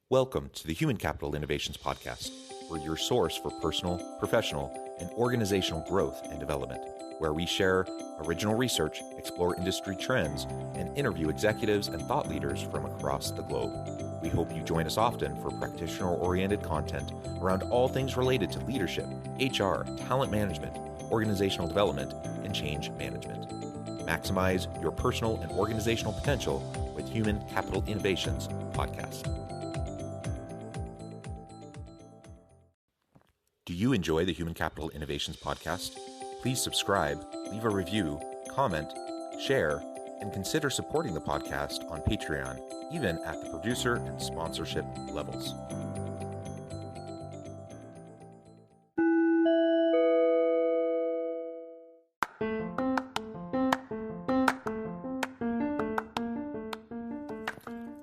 Welcome to the Human Capital Innovations Podcast. We're your source for personal, professional, and organizational growth and development, where we share original research, explore industry trends, and interview executives and thought leaders from across the globe. We hope you join us often for practitioner-oriented content around all things related to leadership, HR, talent management, organizational development, and change management. Maximize your personal and organizational potential with Human Capital Innovations Podcast. Do you enjoy the Human Capital Innovations Podcast? Please subscribe, leave a review, comment, share, and consider supporting the podcast on Patreon, even at the producer and sponsorship levels.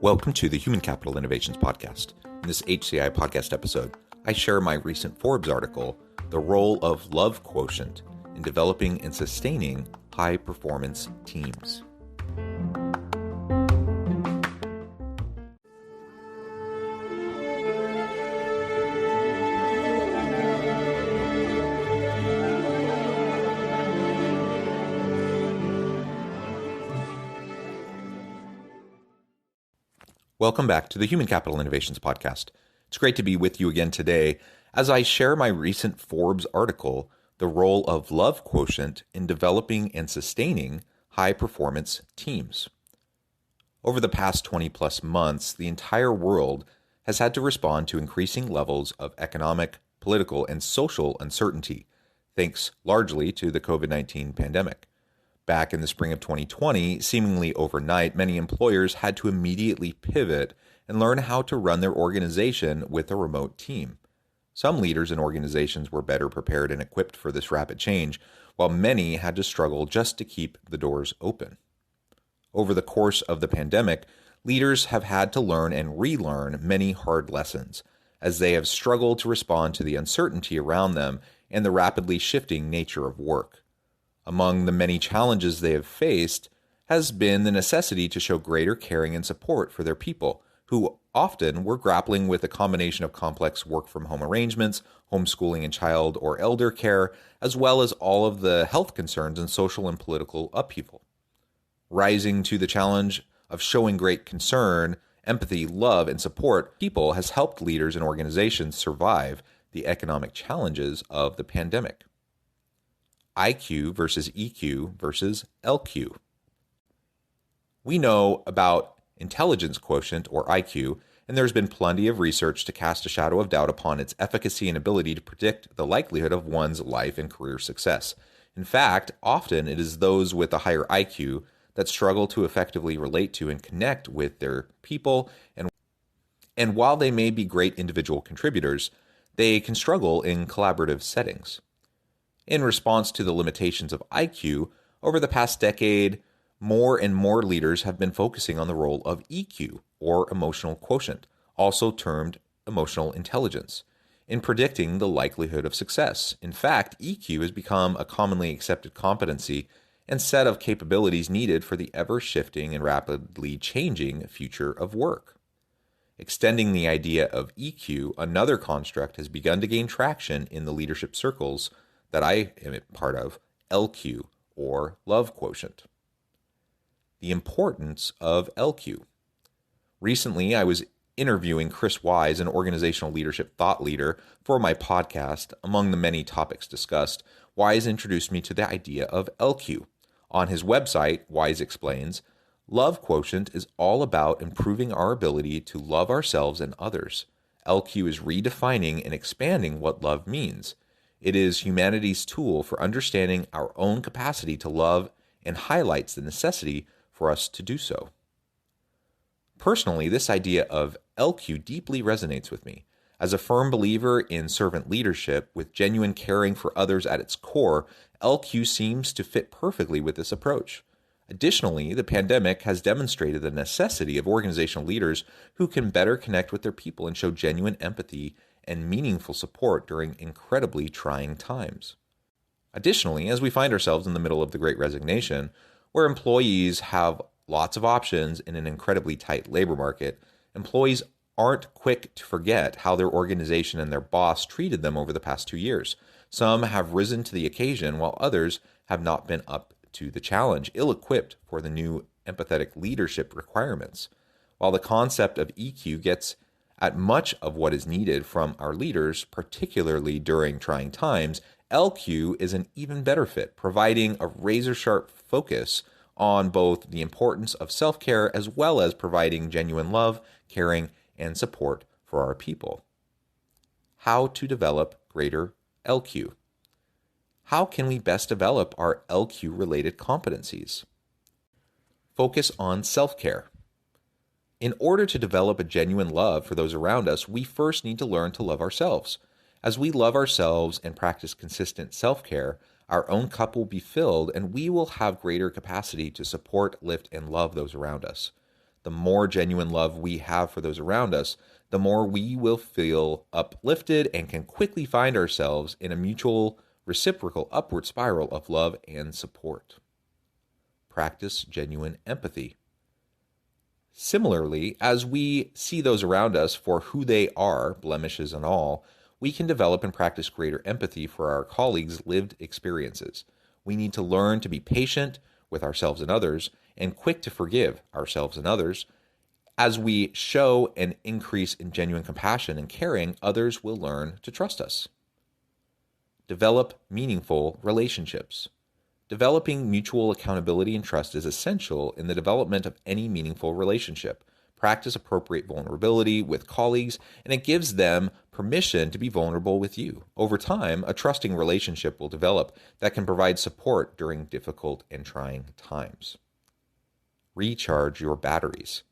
Welcome to the Human Capital Innovations Podcast. In this HCI podcast episode, I share my recent Forbes article, The Role of Love Quotient in Developing and Sustaining High-Performance Teams. Welcome back to the Human Capital Innovations Podcast. It's great to be with you again today as I share my recent Forbes article, The Role of Love Quotient in Developing and Sustaining High-Performance Teams. Over the past 20 plus months, the entire world has had to respond to increasing levels of economic, political, and social uncertainty, thanks largely to the COVID-19 pandemic. Back in the spring of 2020, seemingly overnight, many employers had to immediately pivot and learn how to run their organization with a remote team. Some leaders and organizations were better prepared and equipped for this rapid change, while many had to struggle just to keep the doors open. Over the course of the pandemic, leaders have had to learn and relearn many hard lessons, as they have struggled to respond to the uncertainty around them and the rapidly shifting nature of work. Among the many challenges they have faced has been the necessity to show greater caring and support for their people, who often were grappling with a combination of complex work-from-home arrangements, homeschooling and child or elder care, as well as all of the health concerns and social and political upheaval. Rising to the challenge of showing great concern, empathy, love, and support people has helped leaders and organizations survive the economic challenges of the pandemic. IQ versus EQ versus LQ. We know about intelligence quotient, or IQ, and there's been plenty of research to cast a shadow of doubt upon its efficacy and ability to predict the likelihood of one's life and career success. In fact, often it is those with a higher IQ that struggle to effectively relate to and connect with their people, and while they may be great individual contributors, they can struggle in collaborative settings. In response to the limitations of IQ, over the past decade, more and more leaders have been focusing on the role of EQ, or emotional quotient, also termed emotional intelligence, in predicting the likelihood of success. In fact, EQ has become a commonly accepted competency and set of capabilities needed for the ever-shifting and rapidly changing future of work. Extending the idea of EQ, another construct has begun to gain traction in the leadership circles that I am a part of, LQ, or love quotient. The importance of LQ. Recently, I was interviewing Chris Wise, an organizational leadership thought leader, for my podcast. Among the many topics discussed, Wise introduced me to the idea of LQ. On his website, Wise explains, Love quotient is all about improving our ability to love ourselves and others. LQ is redefining and expanding what love means. It is humanity's tool for understanding our own capacity to love and highlights the necessity for us to do so. Personally, this idea of LQ deeply resonates with me. As a firm believer in servant leadership with genuine caring for others at its core, LQ seems to fit perfectly with this approach. Additionally, the pandemic has demonstrated the necessity of organizational leaders who can better connect with their people and show genuine empathy and meaningful support during incredibly trying times. Additionally, as we find ourselves in the middle of the Great Resignation, where employees have lots of options in an incredibly tight labor market, employees aren't quick to forget how their organization and their boss treated them over the past 2 years. Some have risen to the occasion, while others have not been up to the challenge, ill-equipped for the new empathetic leadership requirements. While the concept of EQ gets at much of what is needed from our leaders, particularly during trying times, LQ is an even better fit, providing a razor-sharp focus on both the importance of self-care as well as providing genuine love, caring, and support for our people. How to develop greater LQ. How can we best develop our LQ-related competencies? Focus on self-care. In order to develop a genuine love for those around us, we first need to learn to love ourselves. As we love ourselves and practice consistent self-care, our own cup will be filled and we will have greater capacity to support, lift, and love those around us. The more genuine love we have for those around us, the more we will feel uplifted and can quickly find ourselves in a mutual, reciprocal upward spiral of love and support. Practice genuine empathy. Similarly, as we see those around us for who they are, blemishes and all, we can develop and practice greater empathy for our colleagues' lived experiences. We need to learn to be patient with ourselves and others, and quick to forgive ourselves and others. As we show an increase in genuine compassion and caring, others will learn to trust us. Develop meaningful relationships. Developing mutual accountability and trust is essential in the development of any meaningful relationship. Practice appropriate vulnerability with colleagues, and it gives them permission to be vulnerable with you. Over time, a trusting relationship will develop that can provide support during difficult and trying times. Recharge your batteries.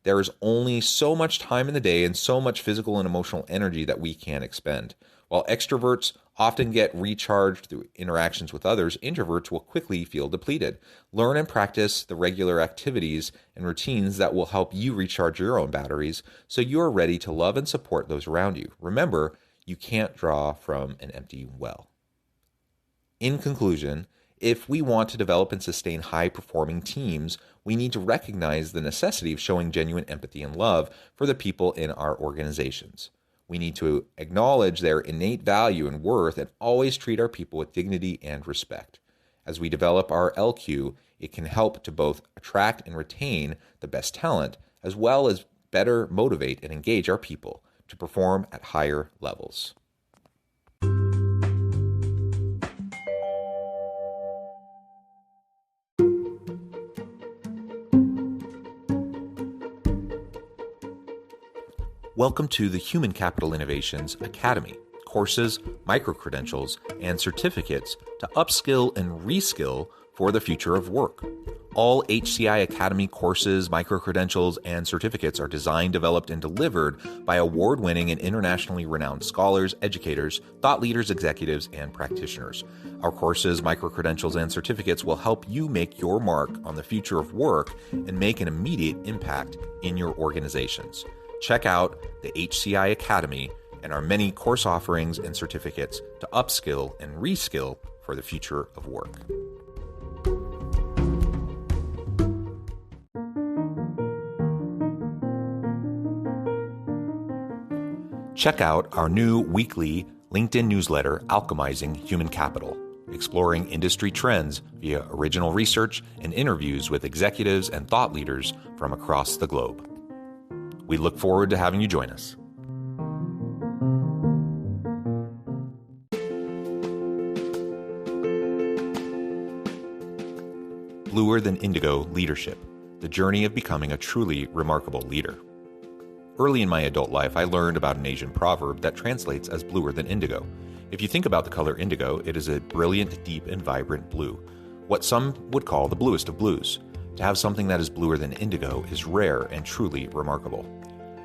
There is only so much time in the day and so much physical and emotional energy that we can expend. While extroverts often get recharged through interactions with others, introverts will quickly feel depleted. Learn and practice the regular activities and routines that will help you recharge your own batteries so you are ready to love and support those around you. Remember, you can't draw from an empty well. In conclusion, if we want to develop and sustain high-performing teams, we need to recognize the necessity of showing genuine empathy and love for the people in our organizations. We need to acknowledge their innate value and worth and always treat our people with dignity and respect. As we develop our LQ, it can help to both attract and retain the best talent, as well as better motivate and engage our people to perform at higher levels. Welcome to the Human Capital Innovations Academy, courses, micro-credentials, and certificates to upskill and reskill for the future of work. All HCI Academy courses, micro-credentials, and certificates are designed, developed, and delivered by award-winning and internationally renowned scholars, educators, thought leaders, executives, and practitioners. Our courses, micro-credentials, and certificates will help you make your mark on the future of work and make an immediate impact in your organizations. Check out the HCI Academy and our many course offerings and certificates to upskill and reskill for the future of work. Check out our new weekly LinkedIn newsletter, Alchemizing Human Capital, exploring industry trends via original research and interviews with executives and thought leaders from across the globe. We look forward to having you join us. Bluer Than Indigo Leadership, the journey of becoming a truly remarkable leader. Early in my adult life, I learned about an Asian proverb that translates as bluer than indigo. If you think about the color indigo, it is a brilliant, deep, and vibrant blue, what some would call the bluest of blues. To have something that is bluer than indigo is rare and truly remarkable.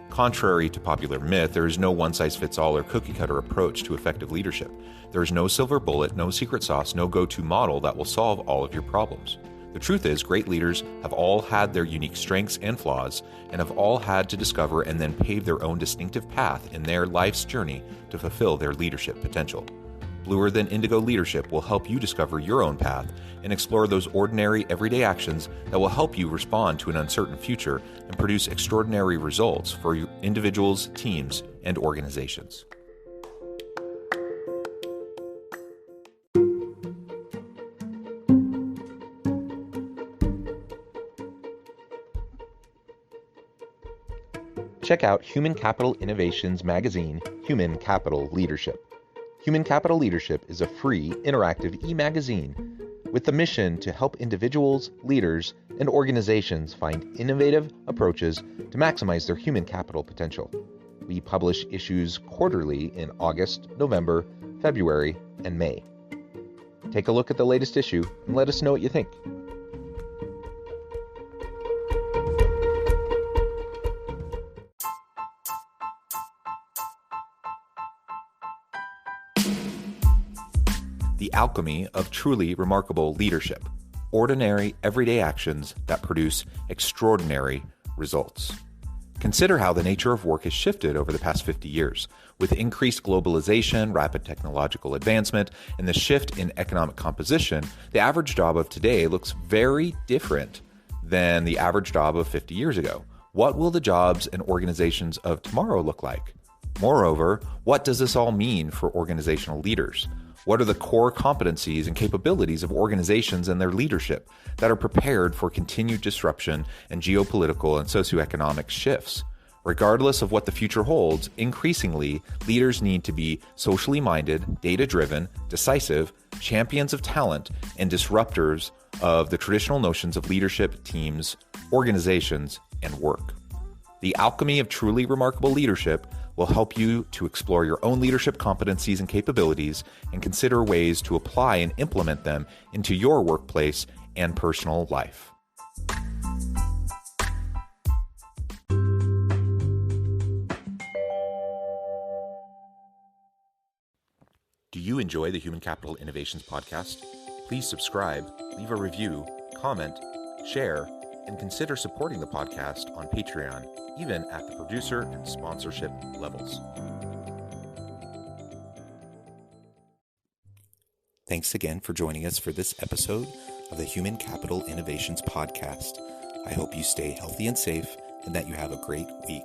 Contrary to popular myth, there is no one-size-fits-all or cookie-cutter approach to effective leadership. There is no silver bullet, no secret sauce, no go-to model that will solve all of your problems. The truth is, great leaders have all had their unique strengths and flaws, and have all had to discover and then pave their own distinctive path in their life's journey to fulfill their leadership potential. Bluer Than Indigo Leadership will help you discover your own path and explore those ordinary, everyday actions that will help you respond to an uncertain future and produce extraordinary results for individuals, teams, and organizations. Check out Human Capital Innovations magazine, Human Capital Leadership. Human Capital Leadership is a free, interactive e-magazine with the mission to help individuals, leaders, and organizations find innovative approaches to maximize their human capital potential. We publish issues quarterly in August, November, February, and May. Take a look at the latest issue and let us know what you think. The alchemy of truly remarkable leadership. Ordinary, everyday actions that produce extraordinary results. Consider how the nature of work has shifted over the past 50 years. With increased globalization, rapid technological advancement, and the shift in economic composition, the average job of today looks very different than the average job of 50 years ago. What will the jobs and organizations of tomorrow look like? Moreover, what does this all mean for organizational leaders? What are the core competencies and capabilities of organizations and their leadership that are prepared for continued disruption and geopolitical and socioeconomic shifts? Regardless of what the future holds, increasingly, leaders need to be socially minded, data-driven, decisive, champions of talent, and disruptors of the traditional notions of leadership, teams, organizations, and work. The alchemy of truly remarkable leadership will help you to explore your own leadership competencies and capabilities and consider ways to apply and implement them into your workplace and personal life. Do you enjoy the Human Capital Innovations podcast? Please subscribe, leave a review, comment, share, and consider supporting the podcast on Patreon, even at the producer and sponsorship levels. Thanks again for joining us for this episode of the Human Capital Innovations podcast. I hope you stay healthy and safe and that you have a great week.